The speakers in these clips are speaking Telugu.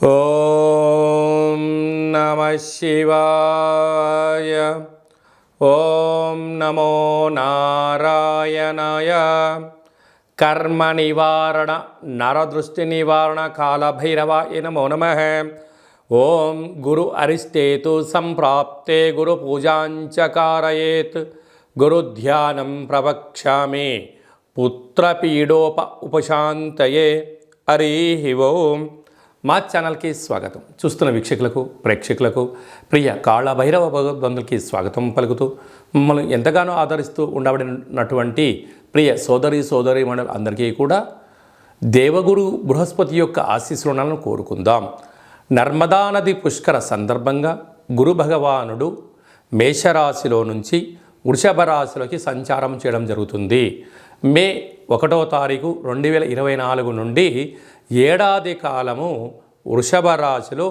ఓం నమః శివాయ. ఓం నమో నారాయణాయ. కర్మ నివారణ నరదృష్టి నివారణ కాలభైరవాయ నమో నమః. ఓం గురు అరిష్టేతు సంప్రాప్తే గురు పూజాంచ కారయేత్. గురుధ్యానం ప్రవక్ష్యామి పుత్రపీడోప ఉపశాంతయే. హరి ఓం. మా ఛానల్కి స్వాగతం. చూస్తున్న వీక్షకులకు ప్రేక్షకులకు ప్రియ కాళభైరవ భగవద్బంధులకి స్వాగతం పలుకుతూ మమ్మల్ని ఎంతగానో ఆదరిస్తూ ఉండబడినటువంటి ప్రియ సోదరి మండలి అందరికీ కూడా దేవగురు బృహస్పతి యొక్క ఆశీస్సులను కోరుకుందాం. నర్మదా నది పుష్కర సందర్భంగా గురు భగవానుడు మేషరాశిలో నుంచి వృషభ రాశిలోకి సంచారం చేయడం జరుగుతుంది. మే 1వ తారీఖు 2024 నుండి ఏడాది కాలము వృషభ రాశిలో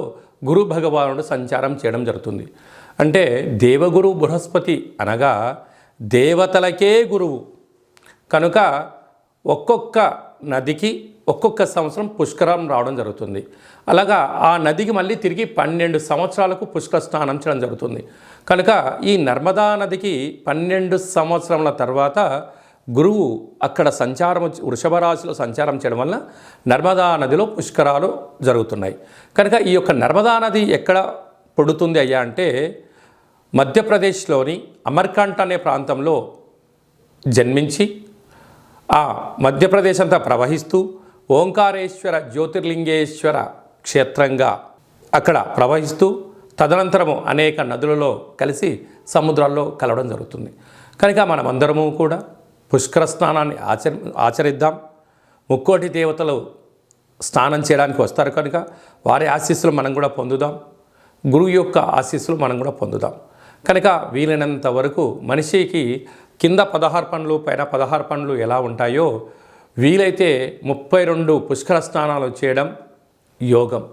గురు భగవానుడు సంచారం చేయడం జరుగుతుంది. అంటే దేవగురు బృహస్పతి అనగా దేవతలకే గురువు కనుక ఒక్కొక్క నదికి ఒక్కొక్క సంవత్సరం పుష్కరం రావడం జరుగుతుంది. అలాగా ఆ నదికి మళ్ళీ తిరిగి 12 సంవత్సరాలకు పుష్కర స్నానం చేయడం జరుగుతుంది. కనుక ఈ నర్మదా నదికి 12 సంవత్సరముల తర్వాత గురువు అక్కడ వృషభ రాశిలో సంచారం చేయడం వల్ల నర్మదా నదిలో పుష్కరాలు జరుగుతున్నాయి. కనుక ఈ యొక్క నర్మదా నది ఎక్కడ పుడుతుంది అయ్యా అంటే మధ్యప్రదేశ్లోని అమర్కంట్ అనే ప్రాంతంలో జన్మించి ఆ మధ్యప్రదేశ్ అంతా ప్రవహిస్తూ ఓంకారేశ్వర జ్యోతిర్లింగేశ్వర క్షేత్రంగా అక్కడ ప్రవహిస్తూ తదనంతరము అనేక నదులలో కలిసి సముద్రాల్లో కలవడం జరుగుతుంది. కనుక మనమందరము కూడా పుష్కర స్నానాన్ని ఆచరిద్దాం. ముక్కోటి దేవతలు స్నానం చేయడానికి వస్తారు కనుక వారి ఆశీస్సులు మనం కూడా పొందుదాం. గురువు యొక్క ఆశీస్సులు మనం కూడా పొందుదాం. కనుక వీలైనంత వరకు మనిషికి కింద 16 పనులు పైన 16 పనులు ఎలా ఉంటాయో వీలైతే 32 పుష్కర స్నానాలు చేయడం యోగం.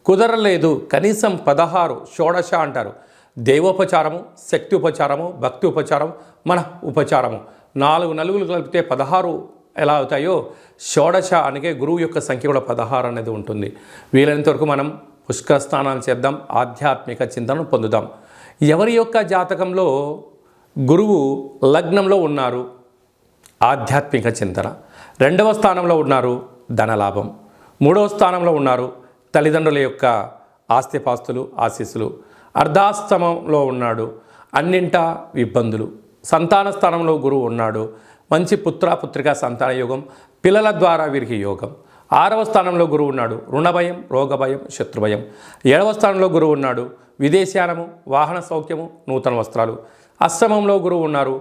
కుదరలేదు కనీసం 16 షోడశ అంటారు. దేవోపచారము, శక్తి ఉపచారము, భక్తి ఉపచారం, మన ఉపచారము 4 నలుగులు కలిపితే 16 ఎలా అవుతాయో షోడశ అనగా గురువు యొక్క సంఖ్య కూడా 16 అనేది ఉంటుంది. వీలైనంత వరకు మనం పుష్కర స్నానాలు చేద్దాం, ఆధ్యాత్మిక చింతనను పొందుదాం. ఎవరి యొక్క జాతకంలో గురువు లగ్నంలో ఉన్నారు ఆధ్యాత్మిక చింతన, 2వ స్థానంలో ఉన్నారు ధనలాభం, 3వ స్థానంలో ఉన్నారు తల్లిదండ్రుల యొక్క ఆస్తిపాస్తులు ఆశీస్సులు, అర్ధాష్టమంలో ఉన్నాడు అన్నింటా ఇబ్బందులు, సంతాన స్థానంలో గురువు ఉన్నాడు మంచి పుత్రికా సంతాన యోగం, పిల్లల ద్వారా వీరికి యోగం. 6వ స్థానంలో గురువు ఉన్నాడు రుణభయం, రోగభయం, శత్రుభయం. 7వ స్థానంలో గురువు ఉన్నాడు విదేశానము, వాహన సౌఖ్యము, నూతన వస్త్రాలు. అష్టమంలో గురువు ఉన్నారు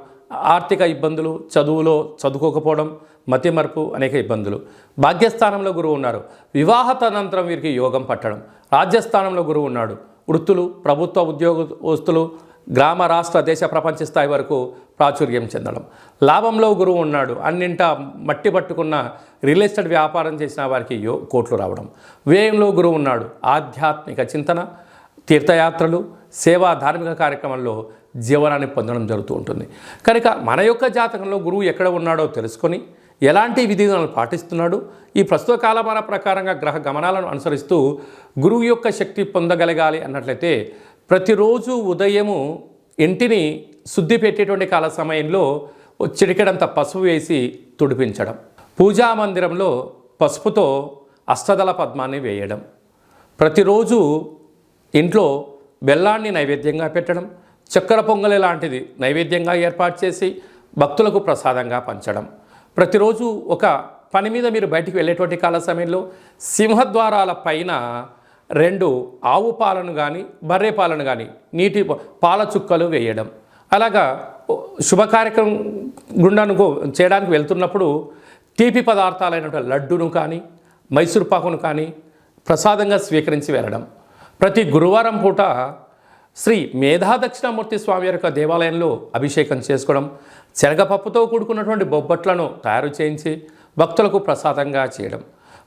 ఆర్థిక ఇబ్బందులు, చదువులో చదువుకోకపోవడం, మతిమరుపు, అనేక ఇబ్బందులు. భాగ్యస్థానంలో గురువు ఉన్నారు వివాహ తదనంతరం వీరికి యోగం పట్టడం. రాజ్యస్థానంలో గురువు ఉన్నాడు వృత్తులు, ప్రభుత్వ ఉద్యోగస్తులు, గ్రామ రాష్ట్ర దేశ ప్రపంచ స్థాయి వరకు ప్రాచుర్యం చెందడం. లాభంలో గురువు ఉన్నాడు అన్నింటా మట్టి పట్టుకున్న రియల్ ఎస్టేట్ వ్యాపారం చేసిన వారికి కోట్లు రావడం. వ్యయంలో గురువు ఉన్నాడు ఆధ్యాత్మిక చింతన, తీర్థయాత్రలు, సేవా ధార్మిక కార్యక్రమాల్లో జీవనాన్ని పొందడం జరుగుతూ ఉంటుంది. కనుక మన యొక్క జాతకంలో గురువు ఎక్కడ ఉన్నాడో తెలుసుకొని ఎలాంటి విధిలను పాటిస్తున్నాడు, ఈ ప్రస్తుత కాలమాన ప్రకారంగా గ్రహ గమనాలను అనుసరిస్తూ గురువు యొక్క శక్తి పొందగలగాలి అన్నట్లయితే ప్రతిరోజు ఉదయము ఇంటిని శుద్ధి పెట్టేటువంటి కాల సమయంలో చిటికెడంత పసుపు వేసి తుడిపించడం, పూజా మందిరంలో పసుపుతో అష్టదళ పద్మాన్ని వేయడం, ప్రతిరోజు ఇంట్లో బెల్లాన్ని నైవేద్యంగా పెట్టడం, చక్కెర పొంగలి లాంటిది నైవేద్యంగా ఏర్పాటు చేసి భక్తులకు ప్రసాదంగా పంచడం. ప్రతిరోజు ఒక పని మీద మీరు బయటికి వెళ్ళేటువంటి కాల సమయంలో సింహద్వారాల పైన 2 ఆవు పాలను కానీ బర్రె పాలను కానీ నీటి పాల చుక్కలు వేయడం. అలాగా శుభ కార్యక్రమం గుండాను చేయడానికి వెళ్తున్నప్పుడు తీపి పదార్థాలైనటువంటి లడ్డును కానీ మైసూర్ పాకును కానీ ప్రసాదంగా స్వీకరించి వెళ్ళడం. ప్రతి గురువారం పూట శ్రీ మేధాదక్షిణామూర్తి స్వామి యొక్క దేవాలయంలో అభిషేకం చేసుకోవడం, శనగపప్పుతో కూడుకున్నటువంటి బొబ్బట్లను తయారు చేయించి భక్తులకు ప్రసాదంగా చేయడం.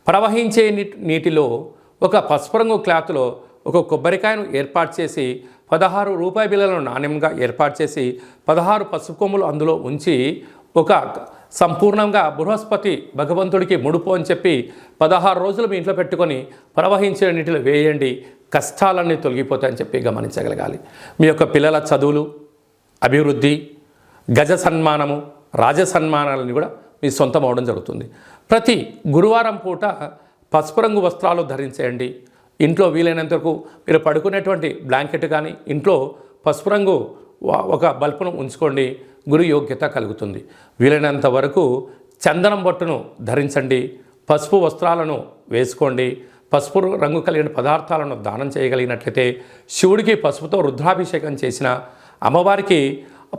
ప్రవహించే నీటిలో ఒక పసుపు రంగు క్లాత్లో ఒక కొబ్బరికాయను ఏర్పాటు చేసి 16 రూపాయి బిళ్ళలను నాణ్యంగా ఏర్పాటు చేసి 16 పసుపు కొమ్ములు అందులో ఉంచి ఒక సంపూర్ణంగా బృహస్పతి భగవంతుడికి ముడుపు అని చెప్పి 16 రోజులు మీ ఇంట్లో పెట్టుకొని ప్రవహించిన నీటిలో వేయండి, కష్టాలన్నీ తొలగిపోతాయని చెప్పి గమనించగలగాలి. మీ యొక్క పిల్లల చదువులు, అభివృద్ధి, గజ సన్మానము, రాజ సన్మానాలని కూడా మీ సొంతం అవడం జరుగుతుంది. ప్రతి గురువారం పూట పసుపు రంగు వస్త్రాలు ధరించేయండి. ఇంట్లో వీలైనంత వరకు మీరు పడుకునేటువంటి బ్లాంకెట్ కానీ ఇంట్లో పసుపు రంగు ఒక బల్బును ఉంచుకోండి, గురు యోగ్యత కలుగుతుంది. వీలైనంత వరకు చందనం బొట్టును ధరించండి, పసుపు వస్త్రాలను వేసుకోండి. పసుపు రంగు కలిగిన పదార్థాలను దానం చేయగలిగినట్లయితే, శివుడికి పసుపుతో రుద్రాభిషేకం చేసిన, అమ్మవారికి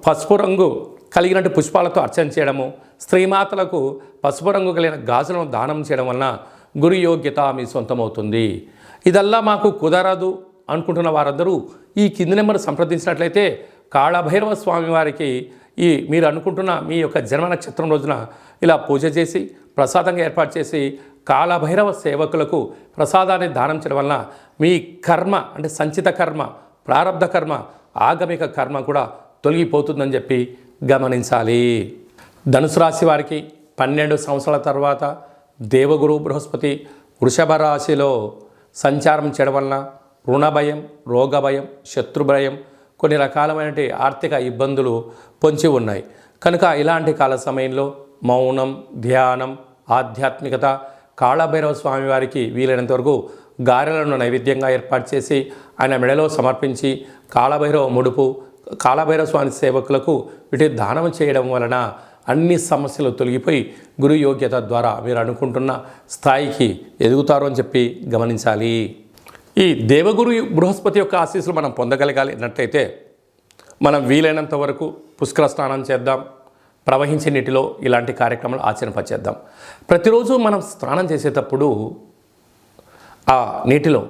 పసుపు రంగు కలిగినట్టు పుష్పాలతో అర్చన చేయడము, స్త్రీమాతలకు పసుపు రంగు కలిగిన గాజులను దానం చేయడం వలన గురు యోగ్యత మీ సొంతమవుతుంది. ఇదల్లా మాకు కుదరదు అనుకుంటున్న వారందరూ ఈ కింది నెంబర్ సంప్రదించినట్లయితే కాళభైరవ స్వామి వారికి మీరు అనుకుంటున్న మీ యొక్క జన్మ నక్షత్రం రోజున ఇలా పూజ చేసి ప్రసాదంగా ఏర్పాటు చేసి కాళభైరవ సేవకులకు ప్రసాదాన్ని దానం చేయడం వలన మీ కర్మ అంటే సంచిత కర్మ, ప్రారబ్ధ కర్మ, ఆగమిక కర్మ కూడా తొలగిపోతుందని చెప్పి గమనించాలి. ధనుసు రాశి వారికి 12 సంవత్సరాల తర్వాత దేవగురు బృహస్పతి వృషభ రాశిలో సంచారం చేయడం వలన రుణ భయం, రోగ భయం, శత్రు భయం, కొన్ని రకాలమైన ఆర్థిక ఇబ్బందులు పొంచి ఉన్నాయి. కనుక ఇలాంటి కాల సమయంలో మౌనం, ధ్యానం, ఆధ్యాత్మికత, కాళభైరవ స్వామి వారికి వీలైనంత వరకు గారెలను నైవేద్యంగా ఏర్పాటు చేసి ఆయన మెడలో సమర్పించి కాళభైరవ ముడుపు, కాళభైరవ స్వామి సేవకులకు వీటి దానం చేయడం వలన అన్ని సమస్యలు తొలగిపోయి గురు యోగ్యత ద్వారా మీరు అనుకుంటున్న స్థాయికి ఎదుగుతారు అని చెప్పి గమనించాలి. ఈ దేవగురు బృహస్పతి యొక్క ఆశీస్సులు మనం పొందగలగాలి అన్నట్లయితే మనం వీలైనంత వరకు పుష్కర స్నానం చేద్దాం, ప్రవహించే నీటిలో ఇలాంటి కార్యక్రమాలు ఆచరింపచేద్దాం. ప్రతిరోజు మనం స్నానం చేసేటప్పుడు ఆ నీటిలో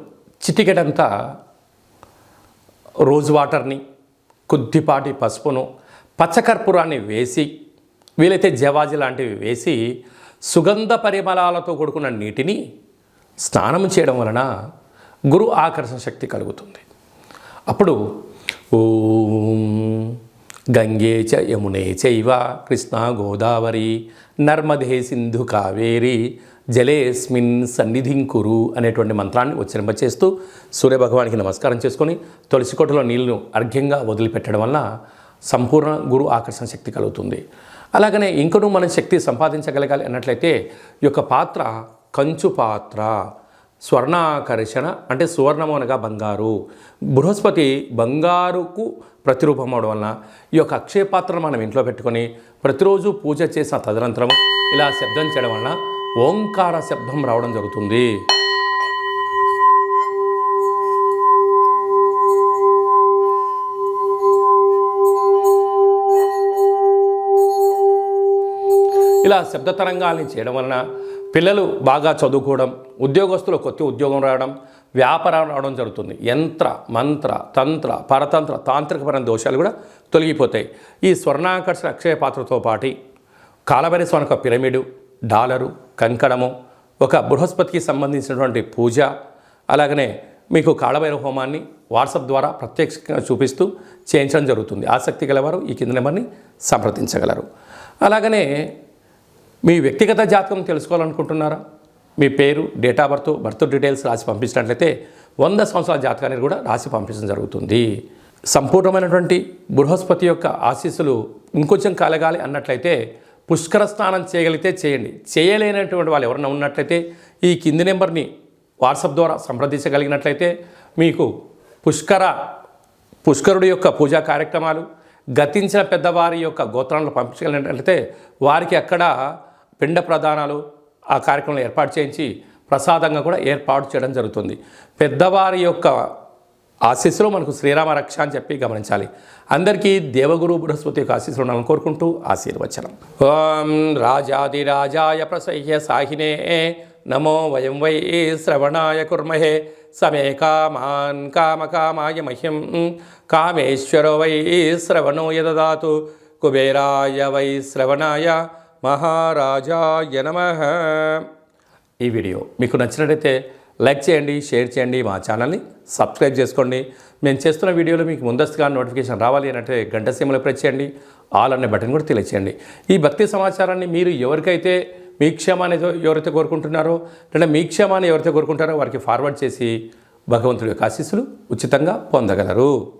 చిటికెడంతా రోజ్ వాటర్ని, కొద్దిపాటి పసుపును, పచ్చకర్పూరాన్ని వేసి, వీలైతే జవాజి లాంటివి వేసి సుగంధ పరిమళాలతో కూడుకున్న నీటిని స్నానం చేయడం వలన గురు ఆకర్షణ శక్తి కలుగుతుంది. అప్పుడు ఓం గంగే చ యమునే చైవ కృష్ణా గోదావరి నర్మదే సింధు కావేరి జలేస్మిన్ సన్నిధిం కురు అనేటువంటి మంత్రాన్ని ఉచ్చరింపచేస్తూ సూర్యభగవానికి నమస్కారం చేసుకొని తులసికోటలో నీళ్లను అర్ఘ్యంగా వదిలిపెట్టడం వలన సంపూర్ణ గురు ఆకర్షణ శక్తి కలుగుతుంది. అలాగనే ఇంకనూ మనం శక్తి సంపాదించగలగాలి అన్నట్లయితే ఈ యొక్క పాత్ర కంచు పాత్ర, స్వర్ణాకర్షణ అంటే సువర్ణము అనగా బంగారు, బృహస్పతి బంగారుకు ప్రతిరూపం అవడం వలన ఈ యొక్క అక్షయ పాత్రను మనం ఇంట్లో పెట్టుకొని ప్రతిరోజు పూజ చేసిన తదనంతరం ఇలా శబ్దం చేయడం వలన ఓంకార శబ్దం రావడం జరుగుతుంది. ఇలా శబ్ద తరంగాల్ని చేయడం వలన పిల్లలు బాగా చదువుకోవడం, ఉద్యోగస్తులు కొత్త ఉద్యోగం రావడం, వ్యాపారం రావడం జరుగుతుంది. యంత్ర, మంత్ర, తంత్ర, పరతంత్ర, తాంత్రికపరమైన దోషాలు కూడా తొలగిపోతాయి. ఈ స్వర్ణాకర్షణ అక్షయ పాత్రతో పాటు కాళభైరవ స్వామి యొక్క పిరమిడు, డాలరు, కంకణము, ఒక బృహస్పతికి సంబంధించినటువంటి పూజ, అలాగనే మీకు కాళభైరవ హోమాన్ని వాట్సాప్ ద్వారా ప్రత్యక్షంగా చూపిస్తూ చేయించడం జరుగుతుంది. ఆసక్తి గలవారు ఈ కింద నెంబర్ని సంప్రదించగలరు. అలాగనే మీ వ్యక్తిగత జాతకం తెలుసుకోవాలనుకుంటున్నారా? మీ పేరు, డేట్ ఆఫ్ బర్త్ డీటెయిల్స్ రాసి పంపించినట్లయితే 100 సంవత్సరాల జాతకాన్ని కూడా రాసి పంపించడం జరుగుతుంది. సంపూర్ణమైనటువంటి బృహస్పతి యొక్క ఆశీస్సులు ఇంకొంచెం కలగాలి అన్నట్లయితే పుష్కర స్నానం చేయగలిగితే చేయండి. చేయలేనటువంటి వాళ్ళు ఎవరైనా ఉన్నట్లయితే ఈ కింది నెంబర్ని వాట్సాప్ ద్వారా సంప్రదించగలిగినట్లయితే మీకు పుష్కరుడి యొక్క పూజా కార్యక్రమాలు, గతించిన పెద్దవారి యొక్క గోత్రాలను పంపించగలిగినట్లయితే వారికి అక్కడ పిండ ప్రదానాలు ఆ కార్యక్రమంలో ఏర్పాటు చేయించి ప్రసాదంగా కూడా ఏర్పాటు చేయడం జరుగుతుంది. పెద్దవారి యొక్క ఆశీస్సులు మనకు శ్రీరామ రక్ష అని చెప్పి గమనించాలి. అందరికీ దేవగురు బృహస్పతి యొక్క ఆశీస్సులు ఉండాలని కోరుకుంటూ ఆశీర్వచనం. ఓం రాజాదిరాజాయ ప్రసహ్య సాహినే నమో వయం వై శ్రవణాయ కుర్మహే సమే కామాన్ కామకామాయ మహ్యం కామేశ్వరో వై శ్రవణో యదదాతు కుబేరాయ వై శ్రవణాయ మహారాజాయ నమః. ఈ వీడియో మీకు నచ్చినట్లయితే లైక్ చేయండి, షేర్ చేయండి, మా ఛానల్ని సబ్స్క్రైబ్ చేసుకోండి. మేము చేస్తున్న వీడియోలు మీకు ముందస్తుగా నోటిఫికేషన్ రావాలి అంటే గంట సింబల్ ప్రెస్ చేయండి. ఆల్ అనే బటన్ కూడా తెలియచేయండి. ఈ భక్తి సమాచారాన్ని మీరు ఎవరికైతే మీ క్షేమాన్ని ఎవరైతే కోరుకుంటున్నారో లేదా మీ క్షేమాన్ని ఎవరైతే కోరుకుంటారో వారికి ఫార్వర్డ్ చేసి భగవంతుడి యొక్క ఆశీస్సులు ఉచితంగా పొందగలరు.